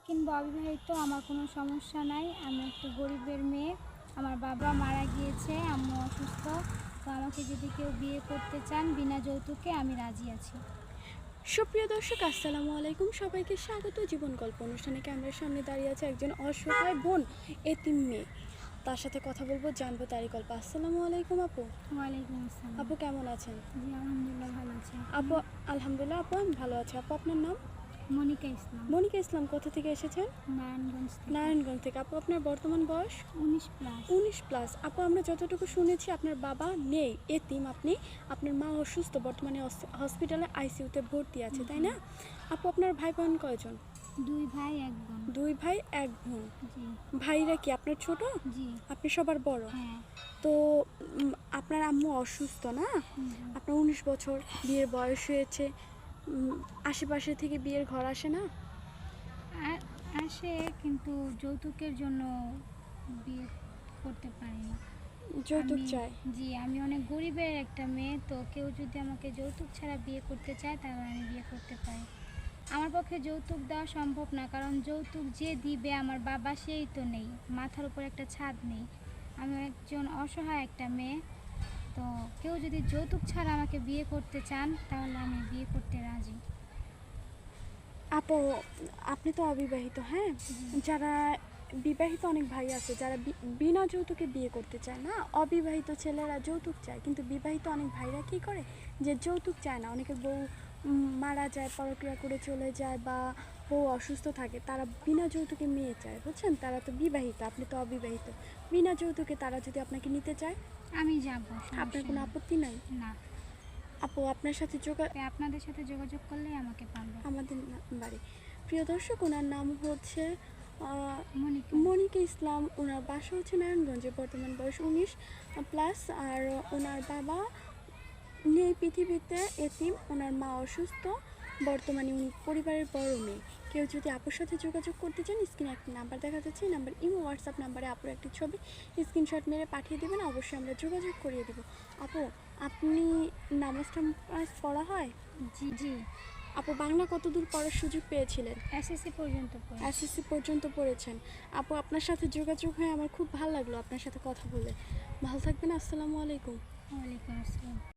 কিংবা অবিবাহিত আমার কোনো সমস্যা নাই। আমি একটা গরিবের মেয়ে। আমার বাবা মারা গিয়েছে, আম্মু অসুস্থ। তো আমাকে যদি কেউ বিয়ে করতে চান বিনা যৌতুকে আমি রাজি আছি। সুপ্রিয় দর্শক, আসসালামু আলাইকুম। সবাইকে স্বাগত। জীবন গল্প অনুষ্ঠানে ক্যামেরার সামনে দাঁড়িয়ে আছে একজন অসহায় বোন, এতিম মেয়ে। তার সাথে কথা বলবো, জানবো তারই গল্প। আসসালামু আলাইকুম আপু। ওয়ালাইকুম আসসালাম। আপু কেমন আছেন? জি আলহামদুলিল্লাহ ভালো আছি। আপু আলহামদুলিল্লাহ আপু আমি ভালো আছি। আপু আপনার নাম? মনিকা ইসলাম। মনিকা ইসলাম। কোথা থেকে এসেছেন? নারায়ণগঞ্জ থেকে। নারায়ণগঞ্জ থেকে। আপু আপনার বর্তমান বয়স? 19+। 19+। আপু আমরা যতটুকু শুনেছি আপনার বাবা নেই, এতিম আপনি, আপনার মা অসুস্থ, বর্তমানে হসপিটালে আইসিইউতে ভর্তি আছে, তাই না? আপু আপনার ভাই বোন কয়জন? 2 ভাই 1 বোন। 2 ভাই 1 বোন। জি। ভাইরা কি আপনার ছোট? জি। আপনি সবার বড়? হ্যাঁ। তো আপনার আম্মু অসুস্থ না? আপনার 19 বছর, বিয়ের বয়স হয়েছে। আশেপাশে থেকে বিয়ের ঘর আসে না? আসে, কিন্তু যৌতুকের জন্য বিয়ে করতে পারি না। যৌতুক চাই? জি, আমি অনেক গরিবের একটা মেয়ে। তো কেউ যদি আমাকে যৌতুক ছাড়া বিয়ে করতে চায় তাহলে আমি বিয়ে করতে পারি। আমার পক্ষে যৌতুক দেওয়া সম্ভব না, কারণ যৌতুক যে দিবে আমার বাবা সেই তো নেই, মাথার উপর একটা ছাদ নেই। আমি একজন অসহায় একটা মেয়ে। তো কেউ যদি যৌতুক ছাড়া আমাকে বিয়ে করতে চান তাহলে আমি বিয়ে করতে রাজি। আপু আপনি তো অবিবাহিত, হ্যাঁ? যারা বিবাহিত অনেক ভাই আছে যারা বিনা যৌতুকে বিয়ে করতে চায় না। অবিবাহিত ছেলেরা যৌতুক চায়, কিন্তু বিবাহিত অনেক ভাইরা কী করে, যে যৌতুক চায় না। অনেকে বউ মারা যায়, পরক্রিয়া করে চলে যায়, বা বউ অসুস্থ থাকে, তারা বিনা যৌতুকে মেয়ে চায়, বুঝছেন? তারা তো বিবাহিত, আপনি তো অবিবাহিত। বিনা যৌতুকে তারা যদি আপনাকে নিতে চায়, আমি যাব, আপনার কোনো আপত্তি নাই? না। আপু আপনার সাথে আপনাদের সাথে যোগাযোগ করলেই আমাকে পারবে। আমাদের বাড়ি। প্রিয় দর্শক, ওনার নাম হচ্ছে মনিকা। মনিকা ইসলাম। ওনার বাসা হচ্ছে নারায়ণগঞ্জে। বর্তমান বয়স 19+। আর ওনার বাবা নেই পৃথিবীতে, এতিম। ওনার মা অসুস্থ। বর্তমানে উনি পরিবারের বড় মেয়ে। কেউ যদি আপুর সাথে যোগাযোগ করতে চান, স্ক্রিনে একটি নাম্বার দেখা যাচ্ছে, এই নাম্বার ইমো হোয়াটসঅ্যাপ নাম্বারে আপুর একটি ছবি স্ক্রিনশট মেরে পাঠিয়ে দেবেন, অবশ্যই আমরা যোগাযোগ করিয়ে দেবো। আপু আপনি নামাজ টামাজ পড়া হয়? জি জি। আপু বাংলা কতদূর পড়ার সুযোগ পেয়েছিলেন? এসএসসি পর্যন্ত পড়ি। এসএসসি পর্যন্ত পড়েছেন। আপু আপনার সাথে যোগাযোগ হয়ে আমার খুব ভালো লাগলো, আপনার সাথে কথা বলে। ভালো থাকবেন। আসসালামু আলাইকুম। ওয়ালাইকুম আসসালাম।